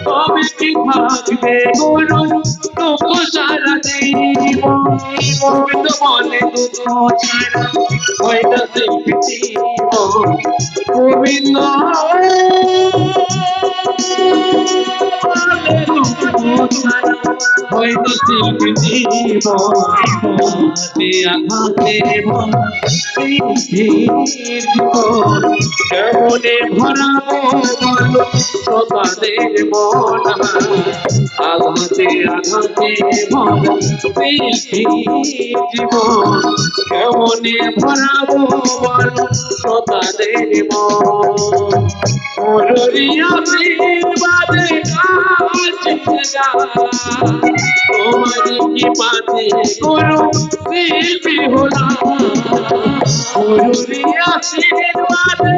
তবে কি থাকবে গুরু দুঃখ সারা জীবন তো বলে দুঃখ ছাড়া হয় না জীবন গোবিন্দ হয়তো শিল্পী জীবন আঘাতে কেমনে ভরাবো বলো সবাদের মন আঘাতে আঘাতে শিল্পী জীবন কেমনে ভরাবো বলো সবাদের মন আশীর্বাদে তোমার কি পাতে করো শিল্পী হলাম আশীর্বাদে